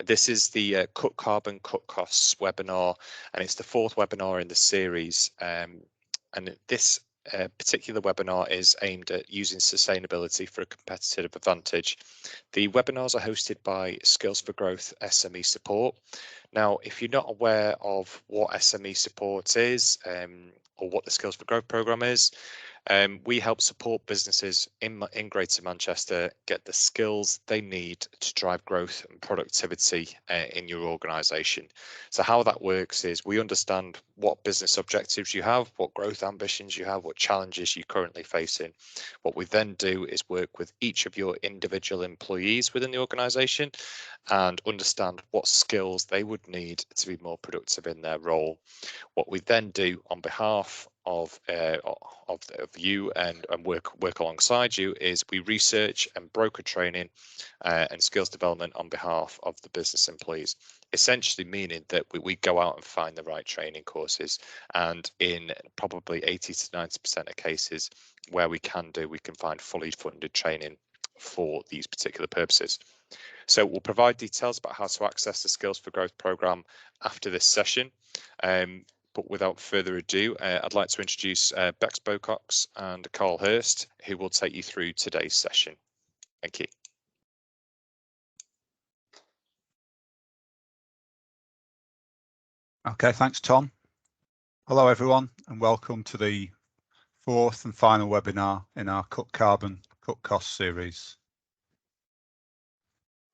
This is the Cut Carbon, Cut Costs webinar, and it's the fourth webinar in the series. And this particular webinar is aimed at using sustainability for a competitive advantage. The webinars are hosted by Skills for Growth SME Support. Now, if you're not aware of what SME support is or what the Skills for Growth programme is, we help support businesses in Greater Manchester get the skills they need to drive growth and productivity in your organisation. So how that works is we understand what business objectives you have, what growth ambitions you have, what challenges you're currently facing. What we then do is work with each of your individual employees within the organisation and understand what skills they would need to be more productive in their role. What we then do on behalf of you and work alongside you is we research and broker training and skills development on behalf of the business employees, essentially meaning that we go out and find the right training courses, and in probably 80 to 90% of cases where we can find fully funded training for these particular purposes. So we'll provide details about how to access the Skills for Growth programme after this session. But without further ado, I'd like to introduce Bex Bowcock and Carl Hirst, who will take you through today's session. Thank you. Okay, thanks, Tom. Hello, everyone, and welcome to the fourth and final webinar in our Cut Carbon, Cut Costs series.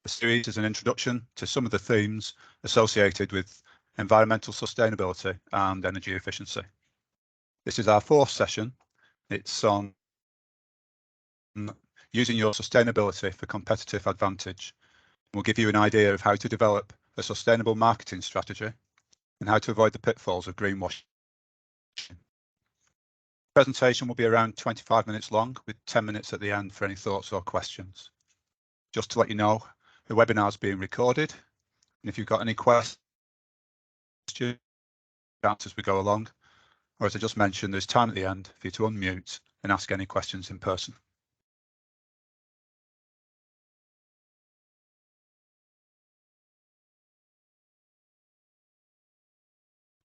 The series is an introduction to some of the themes associated with environmental sustainability and energy efficiency. This is our fourth session. It's on using your sustainability for competitive advantage. We'll give you an idea of how to develop a sustainable marketing strategy and how to avoid the pitfalls of greenwashing. The presentation will be around 25 minutes long, with 10 minutes at the end for any thoughts or questions. Just to let you know, the webinar is being recorded, and if you've got any questions as we go along, or as I just mentioned, there's time at the end for you to unmute and ask any questions in person.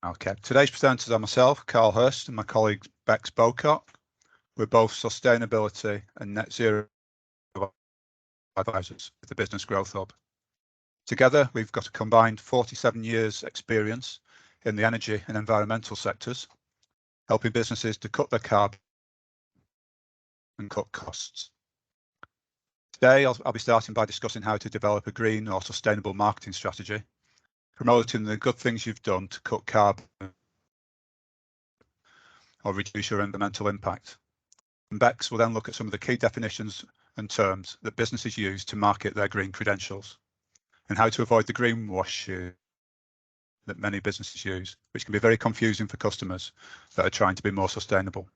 Okay, today's presenters are myself, Carl Hirst, and my colleague Bex Bowcock. We're both sustainability and net zero advisors with the Business Growth Hub. Together, we've got a combined 47 years experience in the energy and environmental sectors, helping businesses to cut their carbon and cut costs. Today, I'll be starting by discussing how to develop a green or sustainable marketing strategy, promoting the good things you've done to cut carbon or reduce your environmental impact. And Bex will then look at some of the key definitions and terms that businesses use to market their green credentials, and how to avoid the greenwashing that many businesses use, which can be very confusing for customers that are trying to be more sustainable.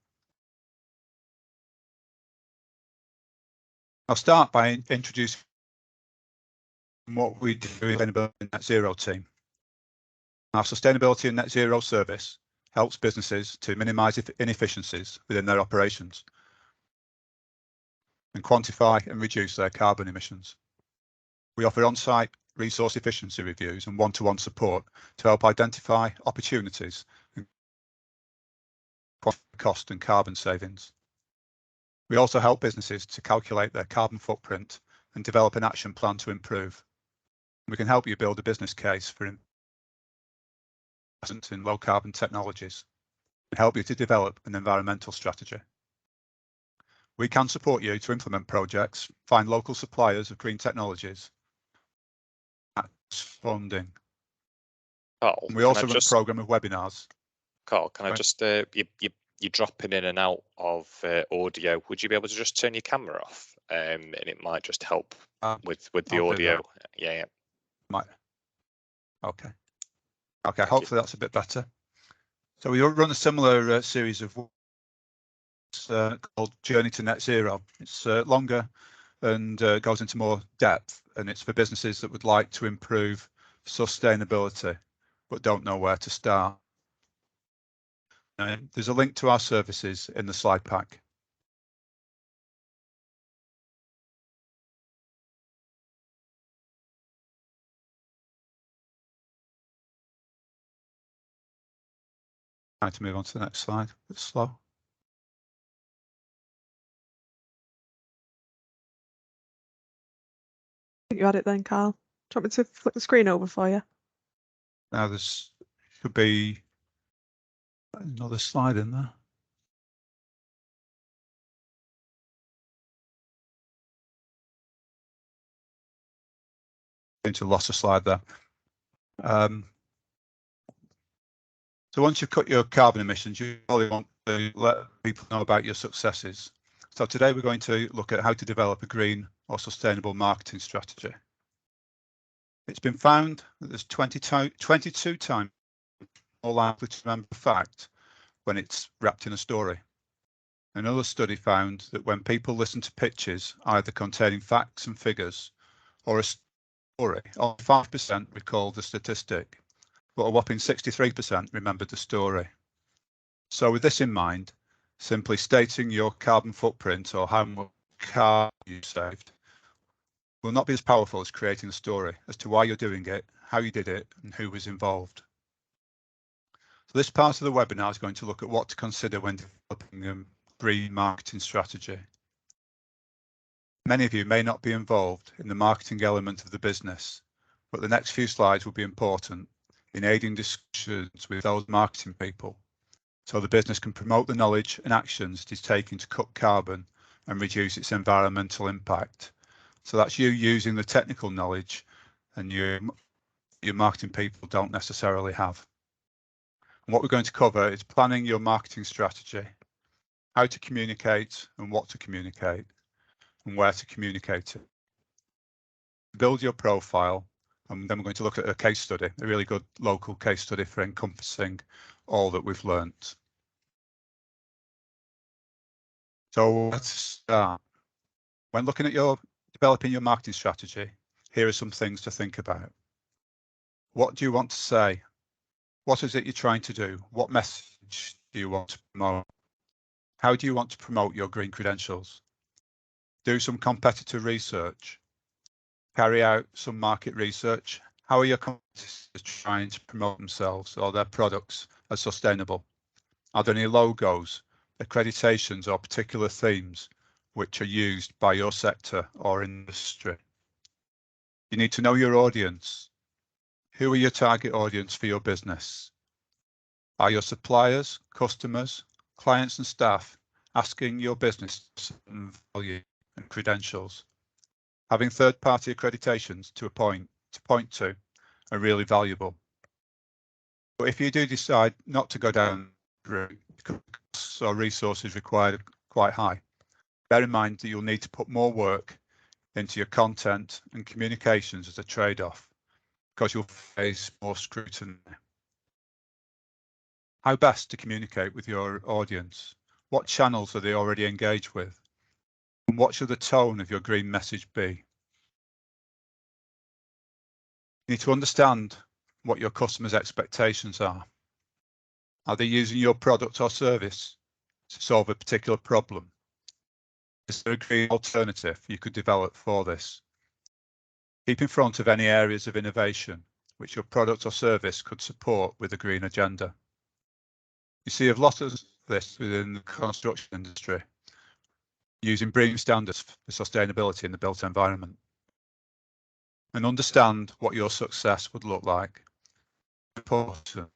I'll start by introducing what we do in the Sustainability and Net Zero team. Our Sustainability and Net Zero service helps businesses to minimise inefficiencies within their operations and quantify and reduce their carbon emissions. We offer on-site resource efficiency reviews and one-to-one support to help identify opportunities and cost and carbon savings. We also help businesses to calculate their carbon footprint and develop an action plan to improve. We can help you build a business case for investment in low carbon technologies and help you to develop an environmental strategy. We can support you to implement projects, find local suppliers of green technologies, funding. Carl, we also run a program of webinars. Carl, can I just you're dropping in and out of audio. Would you be able to just turn your camera off? And it might just help with the audio. Yeah. Might. Okay. Hopefully that's a bit better. So we run a similar series of called Journey to Net Zero. It's longer and goes into more depth, and it's for businesses that would like to improve sustainability but don't know where to start. There's a link to our services in the slide pack. Trying to move on to the next slide. It's slow. I think you had it then, Carl. Do you want me to flick the screen over for you? Now there's should be another slide in there. Into lost a slide there. So once you've cut your carbon emissions, you probably want to let people know about your successes. So today we're going to look at how to develop a green or sustainable marketing strategy. It's been found that there's 22 times more likely to remember a fact when it's wrapped in a story. Another study found that when people listen to pitches, either containing facts and figures or a story, only 5% recall the statistic, but a whopping 63% remembered the story. So with this in mind, simply stating your carbon footprint or how much carbon you saved will not be as powerful as creating a story as to why you're doing it, how you did it, and who was involved. So this part of the webinar is going to look at what to consider when developing a green marketing strategy. Many of you may not be involved in the marketing element of the business, but the next few slides will be important in aiding discussions with those marketing people, so the business can promote the knowledge and actions it is taking to cut carbon and reduce its environmental impact. So that's you using the technical knowledge and your marketing people don't necessarily have. And what we're going to cover is planning your marketing strategy, how to communicate and what to communicate, and where to communicate it. Build your profile, and then we're going to look at a case study, a really good local case study for encompassing all that we've learnt. So let's start. When looking at developing your marketing strategy, here are some things to think about. What do you want to say? What is it you're trying to do? What message do you want to promote? How do you want to promote your green credentials? Do some competitor research. Carry out some market research. How are your competitors trying to promote themselves or their products as sustainable? Are there any logos, accreditations, or particular themes which are used by your sector or industry? You need to know your audience. Who are your target audience for your business? Are your suppliers, customers, clients and staff asking your business value and credentials? Having third-party accreditations to point to are really valuable. But if you do decide not to go down the route because costs or resources required are quite high, bear in mind that you'll need to put more work into your content and communications as a trade-off, because you'll face more scrutiny. How best to communicate with your audience? What channels are they already engaged with? And what should the tone of your green message be? You need to understand what your customers' expectations are. Are they using your product or service to solve a particular problem? Is there a green alternative you could develop for this? Keep in front of any areas of innovation which your product or service could support with a green agenda. You see a lot of this within the construction industry, using BREEAM standards for sustainability in the built environment. And understand what your success would look like. Important.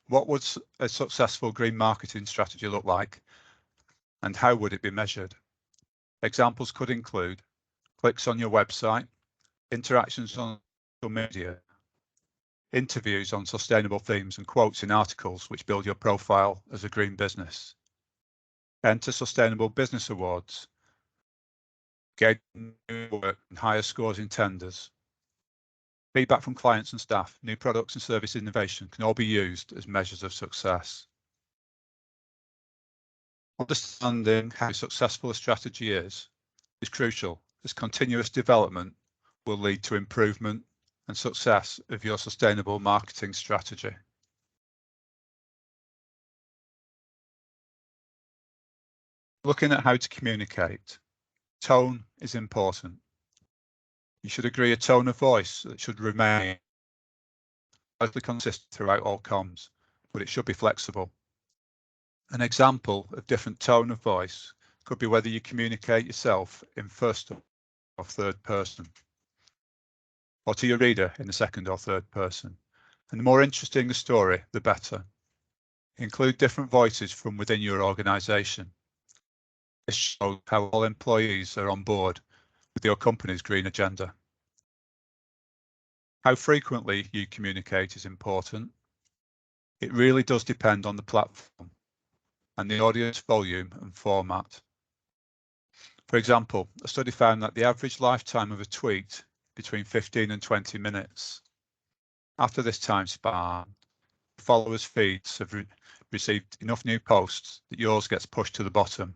What would a successful green marketing strategy look like, and how would it be measured? Examples could include clicks on your website, interactions on social media, interviews on sustainable themes, and quotes in articles which build your profile as a green business. Enter Sustainable Business Awards, get new work and higher scores in tenders. Feedback from clients and staff, new products and service innovation can all be used as measures of success. Understanding how successful a strategy is crucial, as continuous development will lead to improvement and success of your sustainable marketing strategy. Looking at how to communicate, tone is important. You should agree a tone of voice that should remain largely consistent throughout all comms, but it should be flexible. An example of different tone of voice could be whether you communicate yourself in first or third person, or to your reader in the second or third person. And the more interesting the story, the better. Include different voices from within your organisation. This shows how all employees are on board with your company's green agenda. How frequently you communicate is important. It really does depend on the platform and the audience volume and format. For example, a study found that the average lifetime of a tweet between 15 and 20 minutes. After this time span, followers' feeds have received enough new posts that yours gets pushed to the bottom.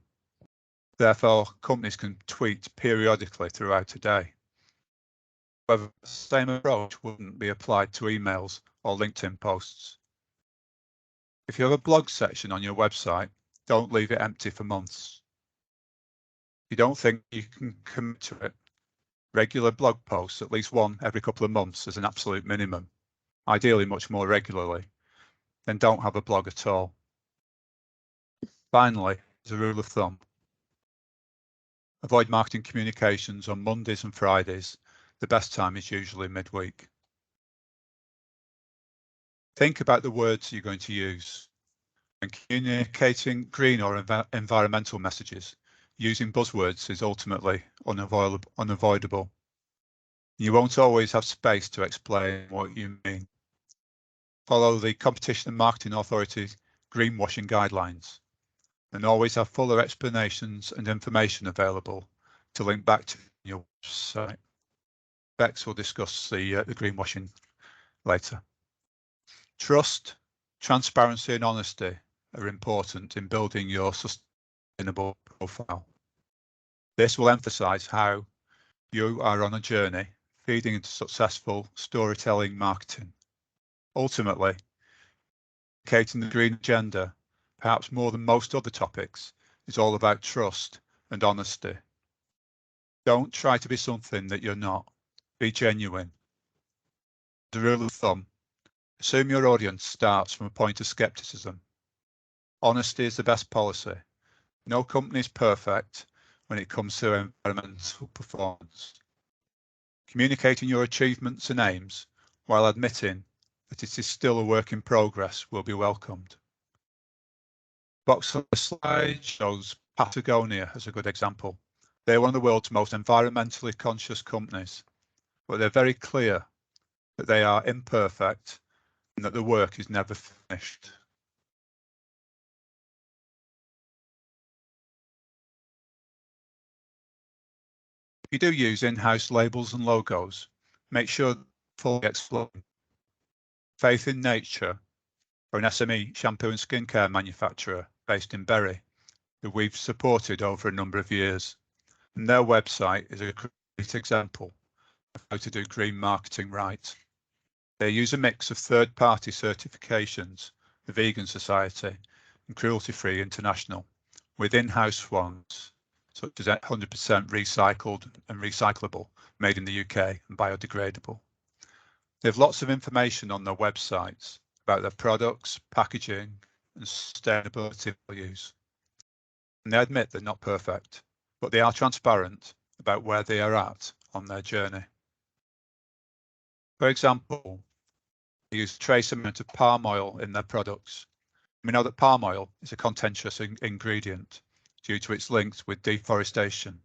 Therefore, companies can tweet periodically throughout a day. However, the same approach wouldn't be applied to emails or LinkedIn posts. If you have a blog section on your website, don't leave it empty for months. If you don't think you can commit to it, regular blog posts, at least one every couple of months as an absolute minimum, ideally much more regularly, then don't have a blog at all. Finally, as a rule of thumb, avoid marketing communications on Mondays and Fridays. The best time is usually midweek. Think about the words you're going to use. When communicating green or environmental messages, using buzzwords is ultimately unavoidable. You won't always have space to explain what you mean. Follow the Competition and Marketing Authority's greenwashing guidelines and always have fuller explanations and information available to link back to your website. Bex will discuss the greenwashing later. Trust, transparency and honesty are important in building your sustainable profile. This will emphasize how you are on a journey feeding into successful storytelling marketing. Ultimately, communicating the green agenda, perhaps more than most other topics, is all about trust and honesty. Don't try to be something that you're not. Be genuine. The rule of thumb, assume your audience starts from a point of skepticism. Honesty is the best policy. No company is perfect when it comes to environmental performance. Communicating your achievements and aims while admitting that it is still a work in progress will be welcomed. Box on the slide shows Patagonia as a good example. They're one of the world's most environmentally conscious companies, but they're very clear that they are imperfect and that the work is never finished. If you do use in-house labels and logos, make sure they're fully explained. Faith in Nature, or an SME shampoo and skincare manufacturer based in Bury, who we've supported over a number of years. And their website is a great example of how to do green marketing right. They use a mix of third-party certifications, the Vegan Society and Cruelty Free International, with in-house ones, such as 100% recycled and recyclable, made in the UK and biodegradable. They have lots of information on their websites about their products, packaging and sustainability values. And they admit they're not perfect, but they are transparent about where they are at on their journey. For example, they use a trace amount of palm oil in their products. We know that palm oil is a contentious ingredient due to its links with deforestation,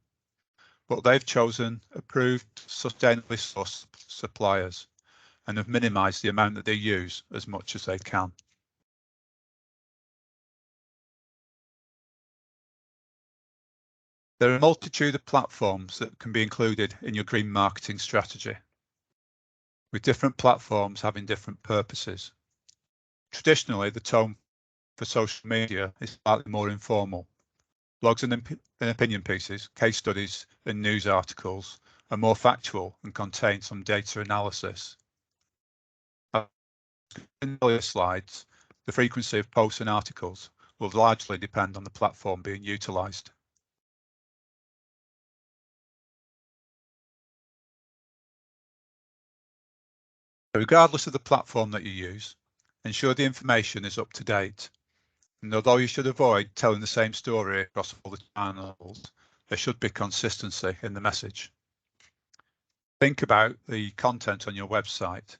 but they've chosen approved sustainably sourced suppliers and have minimised the amount that they use as much as they can. There are a multitude of platforms that can be included in your green marketing strategy, with different platforms having different purposes. Traditionally, the tone for social media is slightly more informal. Blogs and opinion pieces, case studies and news articles are more factual and contain some data analysis. In earlier slides, the frequency of posts and articles will largely depend on the platform being utilised. Regardless of the platform that you use, ensure the information is up to date. And although you should avoid telling the same story across all the channels, there should be consistency in the message. Think about the content on your website.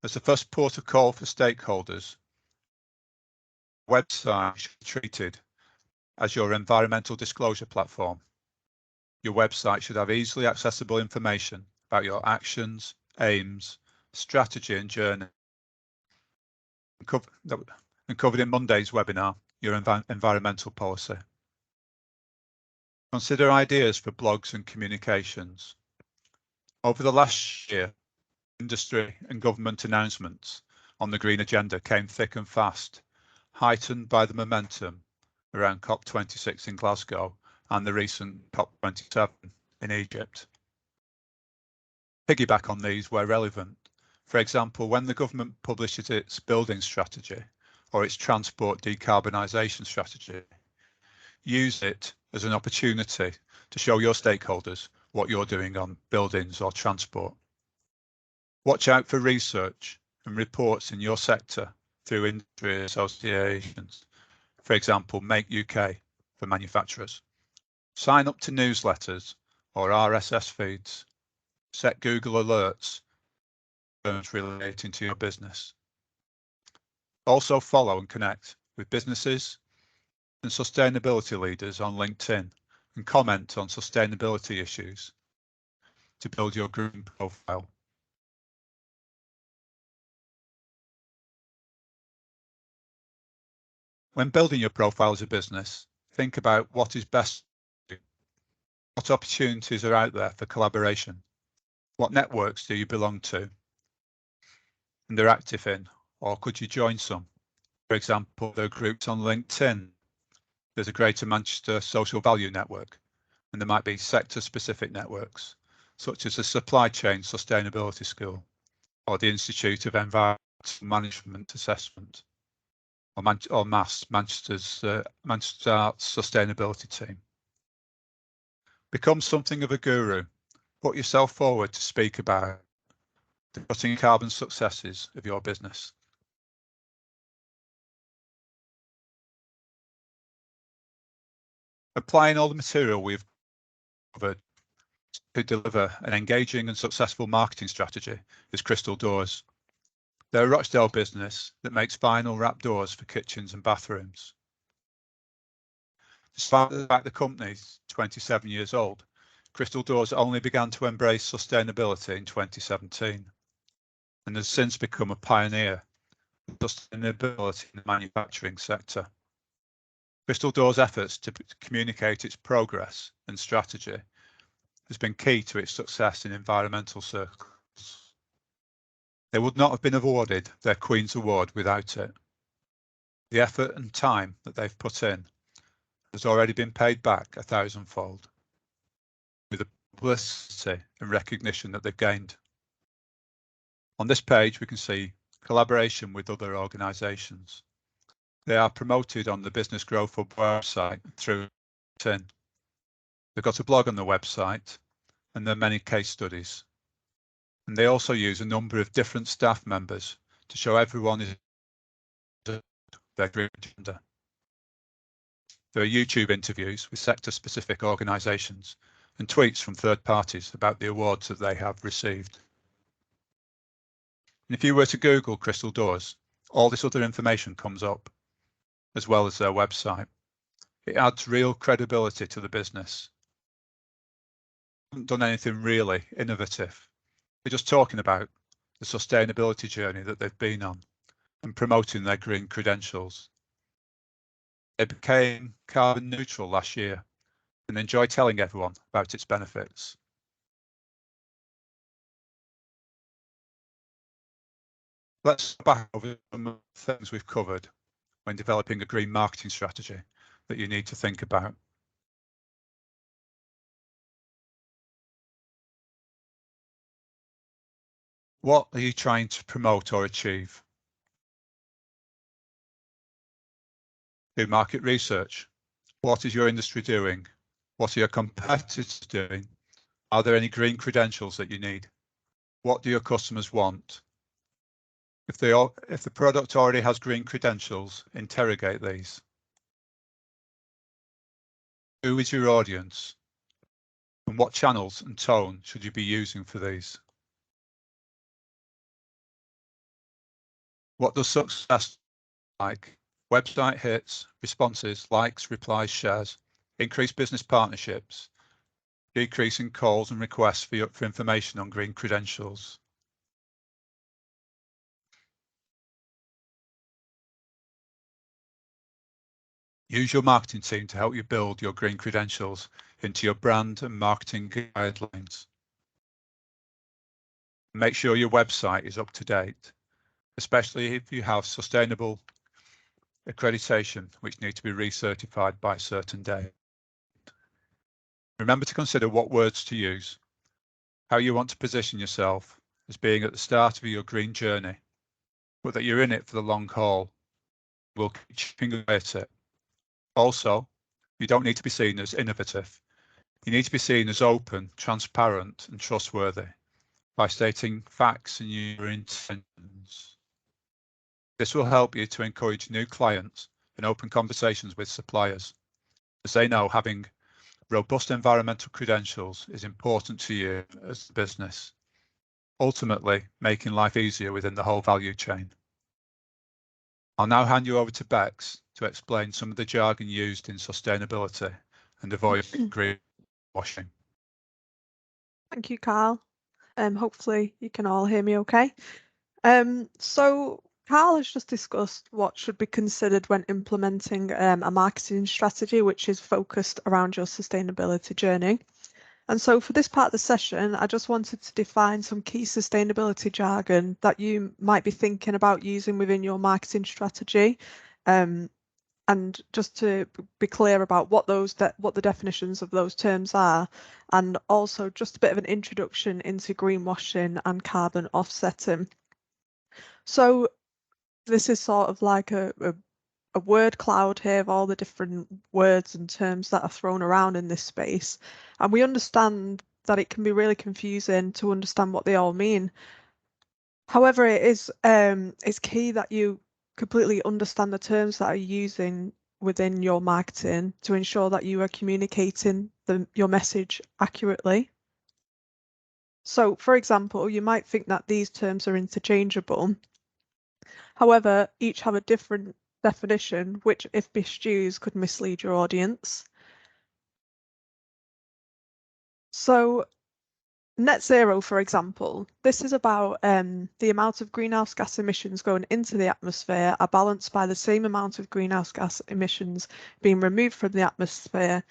As the first port of call for stakeholders, website should be treated as your environmental disclosure platform. Your website should have easily accessible information about your actions, aims, strategy and journey. And covered in Monday's webinar, your environmental policy. Consider ideas for blogs and communications. Over the last year, industry and government announcements on the green agenda came thick and fast, heightened by the momentum around COP26 in Glasgow and the recent COP27 in Egypt. Piggyback on these where relevant. For example, when the government publishes its building strategy or its transport decarbonisation strategy, use it as an opportunity to show your stakeholders what you're doing on buildings or transport. Watch out for research and reports in your sector through industry associations. For example, Make UK for manufacturers. Sign up to newsletters or RSS feeds. Set Google alerts relating to your business. Also follow and connect with businesses and sustainability leaders on LinkedIn and comment on sustainability issues to build your green profile. When building your profile as a business, think about what is best, what opportunities are out there for collaboration, what networks do you belong to and are active in, or could you join some? For example, there are groups on LinkedIn. There's a Greater Manchester Social Value Network, and there might be sector-specific networks, such as the Supply Chain Sustainability School, or the Institute of Environmental Management Assessment, or Manchester's Manchester Arts Sustainability Team. Become something of a guru. Put yourself forward to speak about the cutting carbon successes of your business. Applying all the material we've covered to deliver an engaging and successful marketing strategy is Crystal Doors. They're a Rochdale business that makes vinyl wrap doors for kitchens and bathrooms. Despite the fact the company is 27 years old, Crystal Doors only began to embrace sustainability in 2017 and has since become a pioneer in sustainability in the manufacturing sector. Crystal Doors' efforts to communicate its progress and strategy has been key to its success in environmental circles. They would not have been awarded their Queen's Award without it. The effort and time that they've put in has already been paid back 1,000-fold with the publicity and recognition that they've gained. On this page, we can see collaboration with other organisations. They are promoted on the Business Growth Hub website through LinkedIn. They've got a blog on the website and there are many case studies. And they also use a number of different staff members to show everyone is their green agenda. There are YouTube interviews with sector-specific organisations and tweets from third parties about the awards that they have received. And if you were to Google Crystal Doors, all this other information comes up, as well as their website. It adds real credibility to the business. They haven't done anything really innovative. They're just talking about the sustainability journey that they've been on and promoting their green credentials. They became carbon neutral last year and enjoy telling everyone about its benefits. Let's go back over some of the things we've covered when developing a green marketing strategy that you need to think about. What are you trying to promote or achieve? Do market research. What is your industry doing? What are your competitors doing? Are there any green credentials that you need? What do your customers want? If the product already has green credentials, interrogate these. Who is your audience? And what channels and tone should you be using for these? What does success look like? Website hits, responses, likes, replies, shares, increased business partnerships, decreasing calls and requests for information on green credentials. Use your marketing team to help you build your green credentials into your brand and marketing guidelines. Make sure your website is up to date, especially if you have sustainable accreditation, which need to be recertified by a certain date. Remember to consider what words to use, how you want to position yourself as being at the start of your green journey, but that you're in it for the long haul. We'll keep chipping away at it. Also, you don't need to be seen as innovative. You need to be seen as open, transparent, and trustworthy by stating facts and your intentions. This will help you to encourage new clients and open conversations with suppliers, as they know having robust environmental credentials is important to you as a business, ultimately making life easier within the whole value chain. I'll now hand you over to Bex to explain some of the jargon used in sustainability and avoid greenwashing. Thank you, Carl. Hopefully you can all hear me okay. So Carl has just discussed what should be considered when implementing a marketing strategy which is focused around your sustainability journey. And so for this part of the session, I just wanted to define some key sustainability jargon that you might be thinking about using within your marketing strategy. And just to be clear about what the definitions of those terms are, and also just a bit of an introduction into greenwashing and carbon offsetting. So this is sort of like a word cloud here of all the different words and terms that are thrown around in this space, and we understand that it can be really confusing to understand what they all mean. However, it's key that you completely understand the terms that are using within your marketing to ensure that you are communicating your message accurately. So, for example, you might think that these terms are interchangeable. However, each have a different definition, which, if misused, could mislead your audience. So, net zero, for example, this is about the amount of greenhouse gas emissions going into the atmosphere are balanced by the same amount of greenhouse gas emissions being removed from the atmosphere.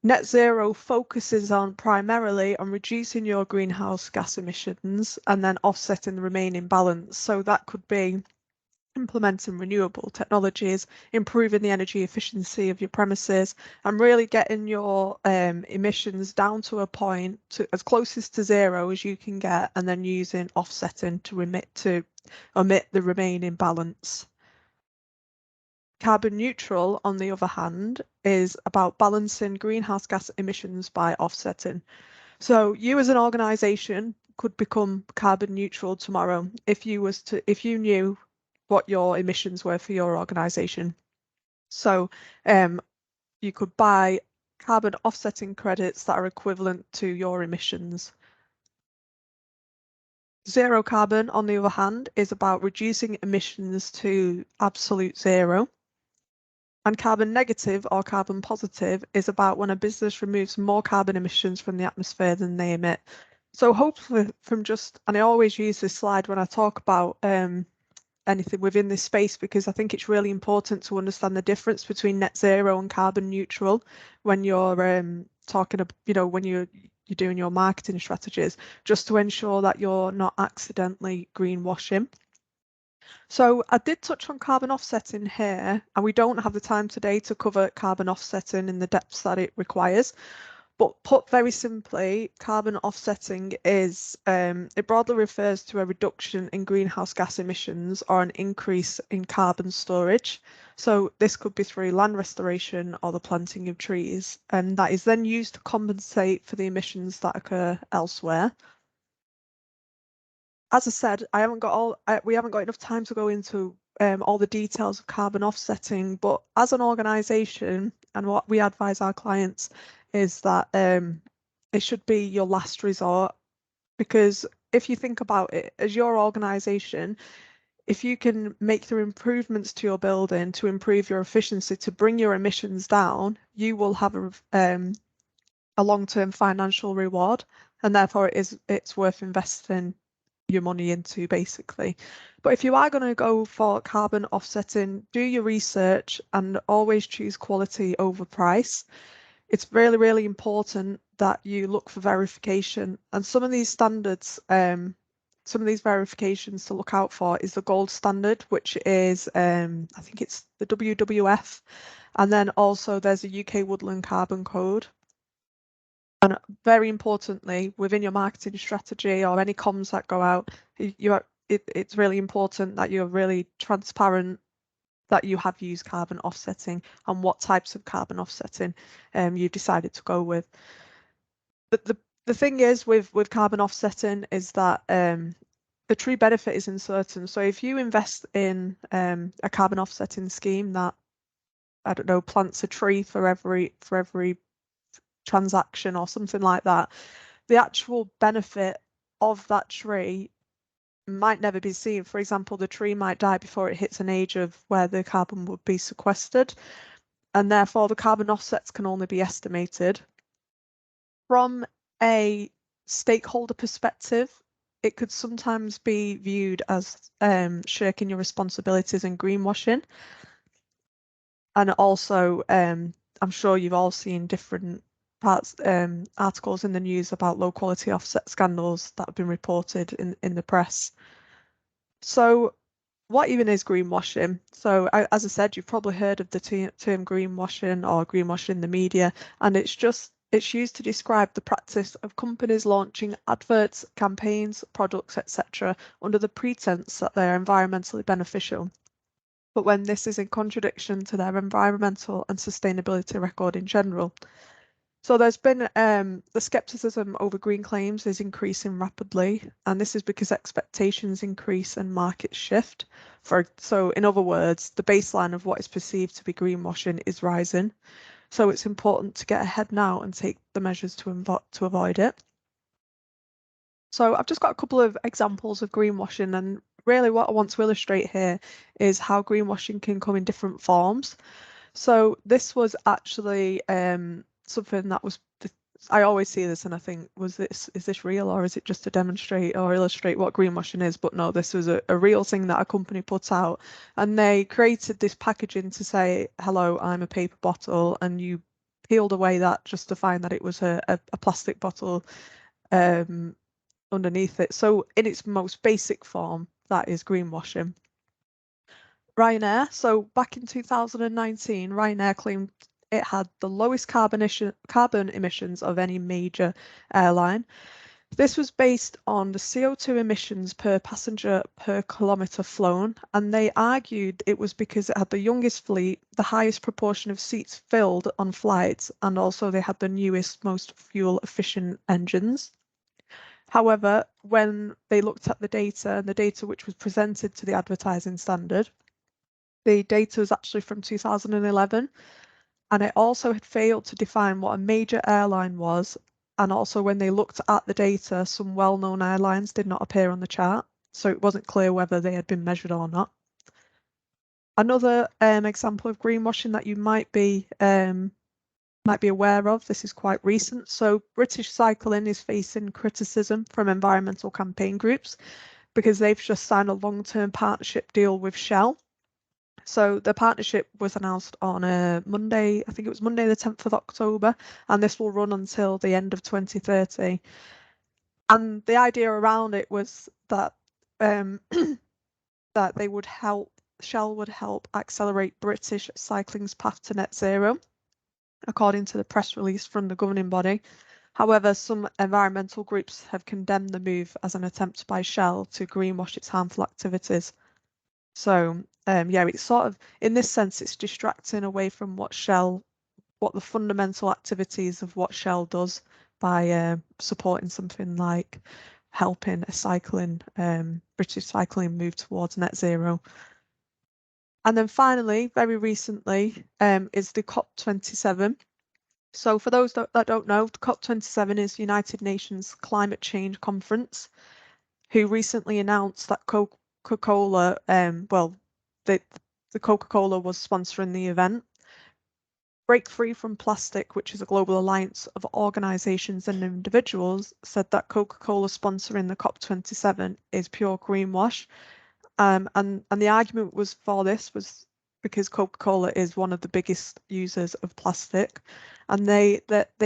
Net zero focuses primarily on reducing your greenhouse gas emissions and then offsetting the remaining balance. So that could be implementing renewable technologies, improving the energy efficiency of your premises, and really getting your emissions down to a point as closest to zero as you can get, and then using offsetting to omit the remaining balance. Carbon neutral, on the other hand, is about balancing greenhouse gas emissions by offsetting. So you as an organisation could become carbon neutral tomorrow if you knew what your emissions were for your organisation. So you could buy carbon offsetting credits that are equivalent to your emissions. Zero carbon, on the other hand, is about reducing emissions to absolute zero. And carbon negative or carbon positive is about when a business removes more carbon emissions from the atmosphere than they emit. So hopefully and I always use this slide when I talk about anything within this space, because I think it's really important to understand the difference between net zero and carbon neutral when you're when you're doing your marketing strategies, just to ensure that you're not accidentally greenwashing. So I did touch on carbon offsetting here, and we don't have the time today to cover carbon offsetting in the depths that it requires. But put very simply, carbon offsetting is, it broadly refers to a reduction in greenhouse gas emissions or an increase in carbon storage. So this could be through land restoration or the planting of trees, and that is then used to compensate for the emissions that occur elsewhere. as I said, we haven't got enough time to go into all the details of carbon offsetting, but as an organisation, and what we advise our clients is that it should be your last resort, because if you think about it, as your organisation, if you can make the improvements to your building to improve your efficiency, to bring your emissions down, you will have a long-term financial reward, and therefore it's worth investing your money into, basically. But if you are going to go for carbon offsetting, do your research and always choose quality over price. It's really, really important that you look for verification, and some of these standards, some of these verifications to look out for is the gold standard, which is I think it's the WWF, and then also there's a UK Woodland Carbon Code. And very importantly, within your marketing strategy or any comms that go out, it's really important that you're really transparent that you have used carbon offsetting and what types of carbon offsetting you've decided to go with. But the thing is with carbon offsetting is that the true benefit is uncertain. So if you invest in a carbon offsetting scheme that, I don't know, plants a tree for every transaction or something like that, the actual benefit of that tree might never be seen. For example, the tree might die before it hits an age of where the carbon would be sequestered, and therefore the carbon offsets can only be estimated. From a stakeholder perspective, it could sometimes be viewed as shirking your responsibilities and greenwashing. And also, I'm sure you've all seen different articles in the news about low quality offset scandals that have been reported in the press. So what even is greenwashing? So as I said, you've probably heard of the term greenwashing or greenwashing in the media, and it's used to describe the practice of companies launching adverts, campaigns, products, etc. under the pretense that they're environmentally beneficial, but when this is in contradiction to their environmental and sustainability record in general. So there's been the skepticism over green claims is increasing rapidly, and this is because expectations increase and markets shift. So in other words, the baseline of what is perceived to be greenwashing is rising. So it's important to get ahead now and take the measures to avoid it. So I've just got a couple of examples of greenwashing, and really what I want to illustrate here is how greenwashing can come in different forms. So this was actually something that was, I always see this and I think, is this real, or is it just to demonstrate or illustrate what greenwashing is? But no, this was a real thing that a company put out, and they created this packaging to say, hello, I'm a paper bottle, and you peeled away that just to find that it was a plastic bottle underneath it. So in its most basic form, that is greenwashing. Ryanair. So back in 2019, Ryanair claimed it had the lowest carbon emissions of any major airline. This was based on the CO2 emissions per passenger per kilometre flown, and they argued it was because it had the youngest fleet, the highest proportion of seats filled on flights, and also they had the newest, most fuel efficient engines. However, when they looked at the data, and the data which was presented to the advertising standard, the data was actually from 2011, and it also had failed to define what a major airline was, and also when they looked at the data, some well-known airlines did not appear on the chart, so it wasn't clear whether they had been measured or not. Another example of greenwashing that you might be aware of, this is quite recent. So British Cycling is facing criticism from environmental campaign groups because they've just signed a long-term partnership deal with Shell. So the partnership was announced on a Monday, I think it was Monday the 10th of October, and this will run until the end of 2030. And the idea around it was that that they would help, Shell would help accelerate British cycling's path to net zero, according to the press release from the governing body. However, some environmental groups have condemned the move as an attempt by Shell to greenwash its harmful activities. So yeah, it's sort of, in this sense, it's distracting away from what the fundamental activities of what Shell does by supporting something like helping British cycling move towards net zero. And then finally, very recently, is the COP27. So for those that don't know, COP27 is United Nations Climate Change Conference, who recently announced that Coca-Cola, the Coca-Cola was sponsoring the event. Break Free from Plastic, which is a global alliance of organisations and individuals, said that Coca-Cola sponsoring the COP27 is pure greenwash. And the argument was for this was because Coca-Cola is one of the biggest users of plastic, and they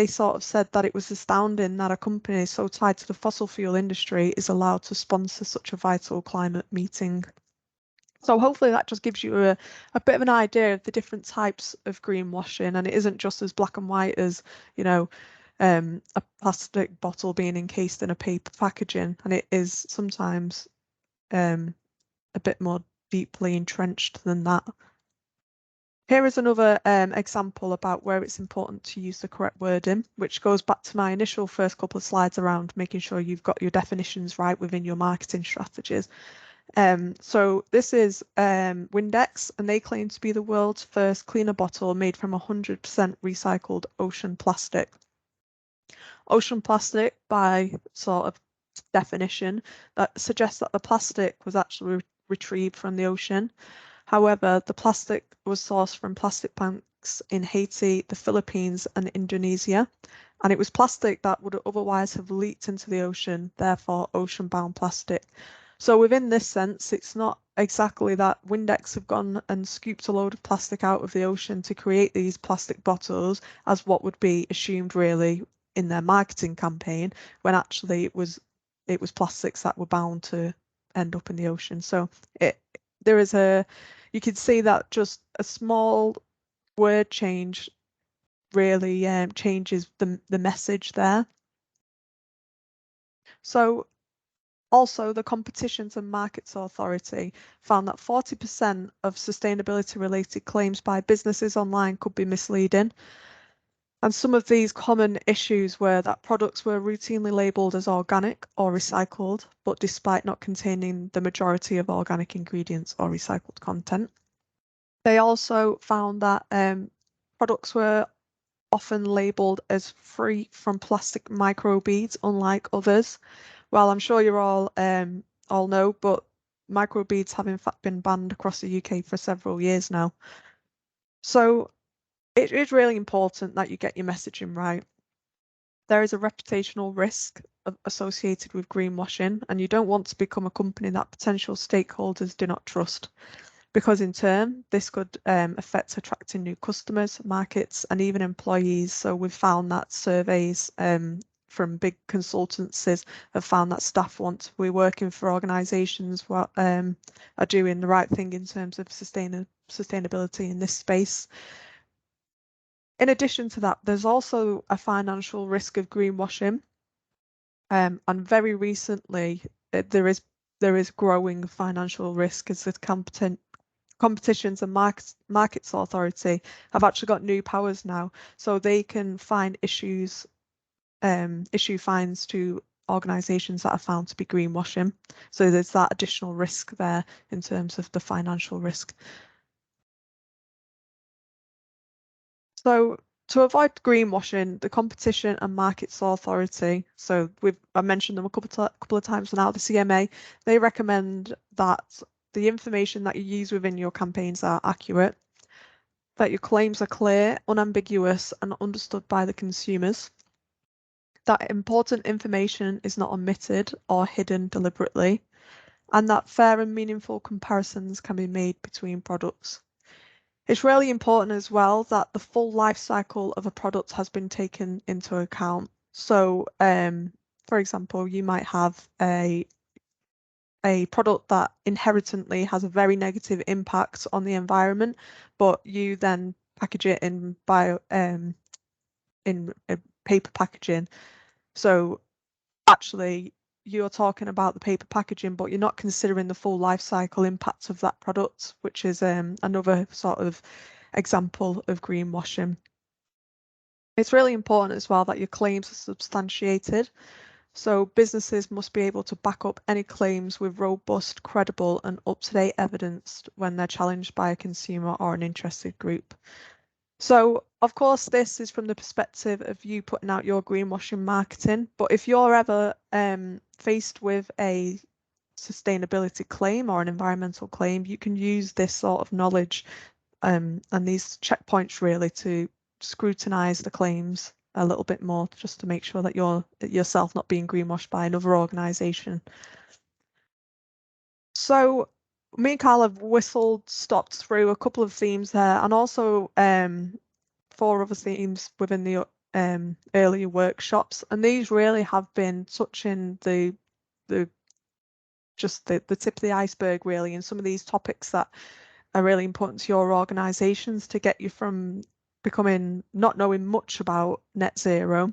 sort of said that it was astounding that a company so tied to the fossil fuel industry is allowed to sponsor such a vital climate meeting. So hopefully that just gives you a bit of an idea of the different types of greenwashing, and it isn't just as black and white as, you know, a plastic bottle being encased in a paper packaging, and it is sometimes a bit more deeply entrenched than that. Here is another example about where it's important to use the correct wording, which goes back to my initial first couple of slides around making sure you've got your definitions right within your marketing strategies. So this is Windex, and they claim to be the world's first cleaner bottle made from 100% recycled ocean plastic. Ocean plastic, by sort of definition, that suggests that the plastic was actually retrieved from the ocean. However, the plastic was sourced from plastic banks in Haiti, the Philippines, and Indonesia, and it was plastic that would otherwise have leaked into the ocean, therefore ocean-bound plastic. So within this sense, it's not exactly that Windex have gone and scooped a load of plastic out of the ocean to create these plastic bottles, as what would be assumed really in their marketing campaign, when actually it was plastics that were bound to end up in the ocean. So you could see that just a small word change really changes the message there. So also, the Competitions and Markets Authority found that 40% of sustainability-related claims by businesses online could be misleading. And some of these common issues were that products were routinely labelled as organic or recycled, but despite not containing the majority of organic ingredients or recycled content. They also found that products were often labelled as free from plastic microbeads, unlike others. Well, I'm sure you all know, but microbeads have in fact been banned across the UK for several years now. So it is really important that you get your messaging right. There is a reputational risk associated with greenwashing, and you don't want to become a company that potential stakeholders do not trust, because in turn this could affect attracting new customers, markets, and even employees. So we've found that surveys from big consultancies have found that staff want to be working for organisations that are doing the right thing in terms of sustainability in this space. In addition to that, there's also a financial risk of greenwashing, and very recently there is growing financial risk as the Competitions and Markets Authority have actually got new powers now, so they can issue fines to organisations that are found to be greenwashing. So there's that additional risk there in terms of the financial risk. So to avoid greenwashing, the Competition and Markets Authority, so I mentioned them a couple of times now, the CMA, they recommend that the information that you use within your campaigns are accurate, that your claims are clear, unambiguous, and understood by the consumers, that important information is not omitted or hidden deliberately, and that fair and meaningful comparisons can be made between products. It's really important as well that the full life cycle of a product has been taken into account. So, for example, you might have a product that inherently has a very negative impact on the environment, but you then package it in paper packaging. So actually you're talking about the paper packaging, but you're not considering the full life cycle impact of that product, which is another sort of example of greenwashing. It's really important as well that your claims are substantiated. So businesses must be able to back up any claims with robust, credible and up-to-date evidence when they're challenged by a consumer or an interested group. So, of course, this is from the perspective of you putting out your greenwashing marketing, but if you're ever faced with a sustainability claim or an environmental claim, you can use this sort of knowledge and these checkpoints really to scrutinise the claims a little bit more, just to make sure that you're yourself not being greenwashed by another organisation. So me and Carl have stopped through a couple of themes there, and also 4 other themes within the earlier workshops, and these really have been touching the tip of the iceberg really, and some of these topics that are really important to your organisations to get you from becoming not knowing much about net zero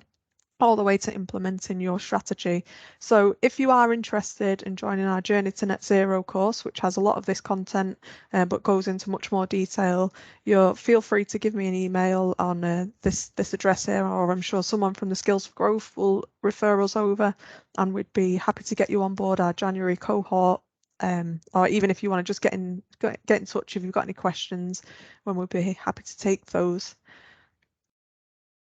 all the way to implementing your strategy. So if you are interested in joining our Journey to Net Zero course, which has a lot of this content but goes into much more detail, feel free to give me an email on this address here, or I'm sure someone from the Skills for Growth will refer us over, and we'd be happy to get you on board our January cohort. Or even if you want to just get in touch if you've got any questions, when we'll be happy to take those.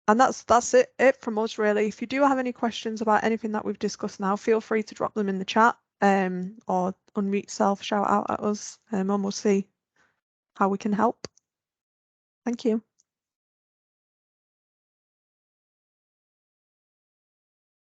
And that's it from us really. If you do have any questions about anything that we've discussed now, feel free to drop them in the chat or unmute yourself, shout out at us, and we'll see how we can help. Thank you.